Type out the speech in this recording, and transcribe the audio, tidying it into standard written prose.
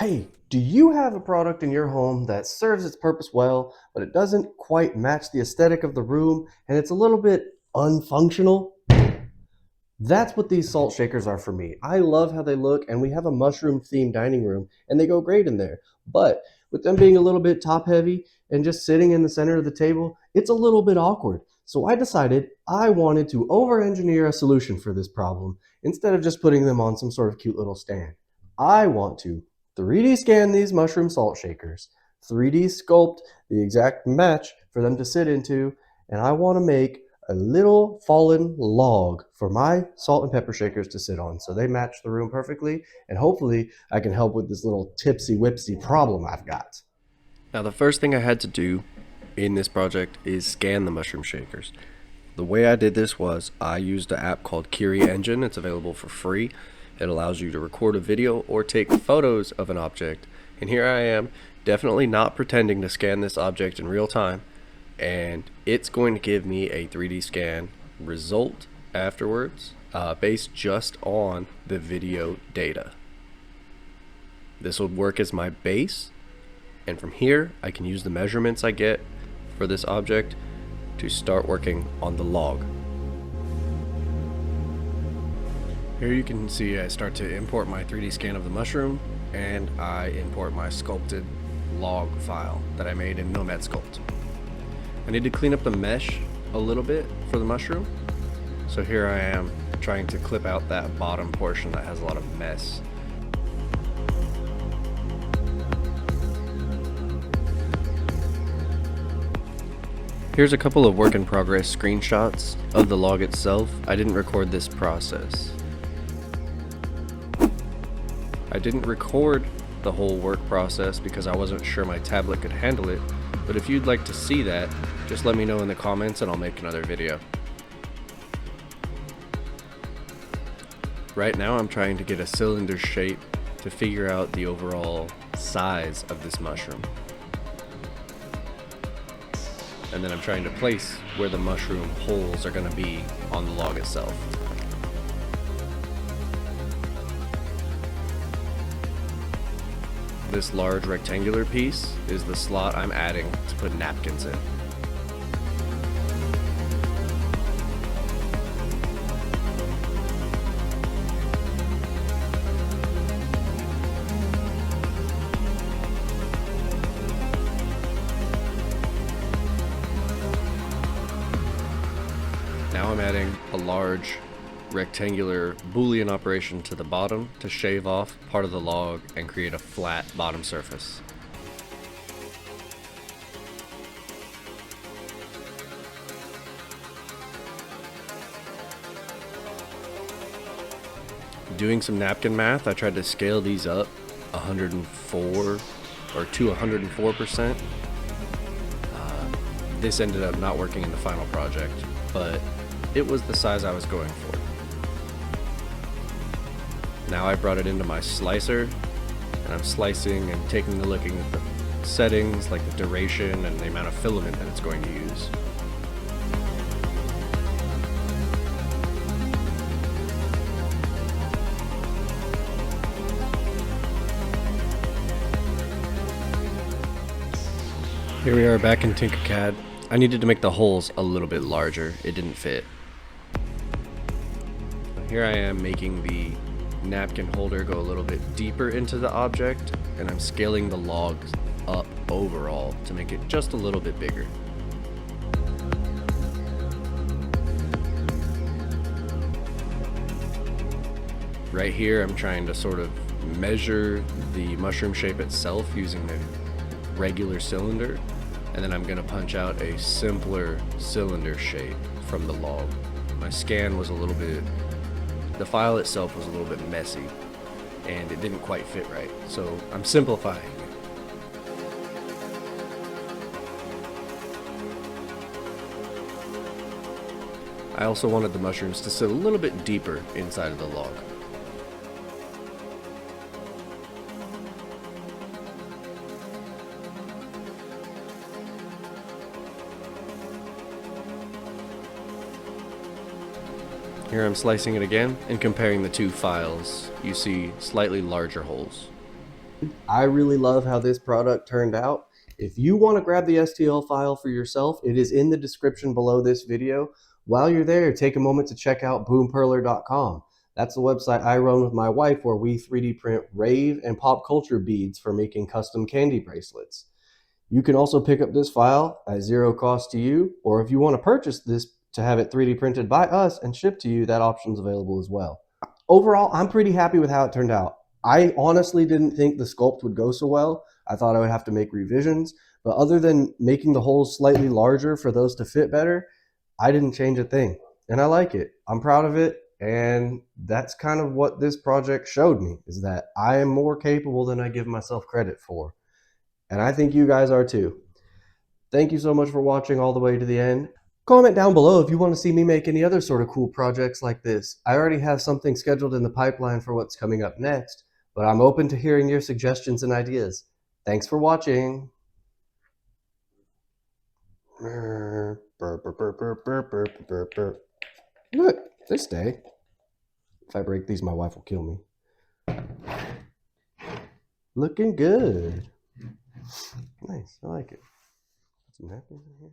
Hey, do you have a product in your home that serves its purpose well, but it doesn't quite match the aesthetic of the room and it's a little bit unfunctional? That's what these salt shakers are for me. I love how they look, and we have a mushroom themed dining room, and they go great in there. But with them being a little bit top heavy and just sitting in the center of the table, it's a little bit awkward. So I decided I wanted to over engineer a solution for this problem instead of just putting them on some sort of cute little stand. I want to 3D scan these mushroom salt shakers, 3D sculpt the exact match for them to sit into, and I want to make a little fallen log for my salt and pepper shakers to sit on so they match the room perfectly, and hopefully I can help with this little tipsy whipsy problem I've got. Now, the first thing I had to do in this project is scan the mushroom shakers. The way I did this was I used an app called Kiri Engine. It's available for free. It allows you to record a video or take photos of an object. And here I am, definitely not pretending to scan this object in real time. And it's going to give me a 3D scan result afterwards, based just on the video data. This will work as my base, and from here I can use the measurements I get for this object to start working on the log. Here you can see I start to import my 3D scan of the mushroom, and I import my sculpted log file that I made in Nomad Sculpt. I need to clean up the mesh a little bit for the mushroom, so here I am trying to clip out that bottom portion that has a lot of mess. Here's a couple of work in progress screenshots of the log itself. I didn't record this process. I didn't record the whole work process because I wasn't sure my tablet could handle it, but if you'd like to see that, just let me know in the comments and I'll make another video. Right now I'm trying to get a cylinder shape to figure out the overall size of this mushroom. And then I'm trying to place where the mushroom holes are going to be on the log itself. This large rectangular piece is the slot I'm adding to put napkins in. Now I'm adding a large rectangular Boolean operation to the bottom to shave off part of the log and create a flat bottom surface. Doing some napkin math, I tried to scale these up 104 or to 104%. This ended up not working in the final project, but it was the size I was going for. Now I brought it into my slicer, and I'm slicing and taking a look at the settings, like the duration and the amount of filament that it's going to use. Here we are back in Tinkercad. I needed to make the holes a little bit larger. It didn't fit. Here I am making the napkin holder go a little bit deeper into the object, and I'm scaling the logs up overall to make it just a little bit bigger. Right here I'm trying to sort of measure the mushroom shape itself using the regular cylinder, and then I'm going to punch out a simpler cylinder shape from the log. My scan was a little bit, the file itself was a little bit messy and it didn't quite fit right, so I'm simplifying it. I also wanted the mushrooms to sit a little bit deeper inside of the log. Here I'm slicing it again and comparing the two files. You see slightly larger holes. I really love how this product turned out. If you want to grab the STL file for yourself, it is in the description below this video. While you're there, take a moment to check out boomperler.com. That's the website I run with my wife where we 3D print rave and pop culture beads for making custom candy bracelets. You can also pick up this file at zero cost to you, or if you want to purchase this to have it 3D printed by us and shipped to you, that option is available as well. Overall, I'm pretty happy with how it turned out. I honestly didn't think the sculpt would go so well. I thought I would have to make revisions, but other than making the holes slightly larger for those to fit better, I didn't change a thing. And I like it. I'm proud of it. And that's kind of what this project showed me, is that I am more capable than I give myself credit for. And I think you guys are too. Thank you so much for watching all the way to the end. Comment down below if you want to see me make any other sort of cool projects like this. I already have something scheduled in the pipeline for what's coming up next, but I'm open to hearing your suggestions and ideas. Thanks for watching. Look, they stay. If I break these, my wife will kill me. Looking good. Nice, I like it. Some napkins in here.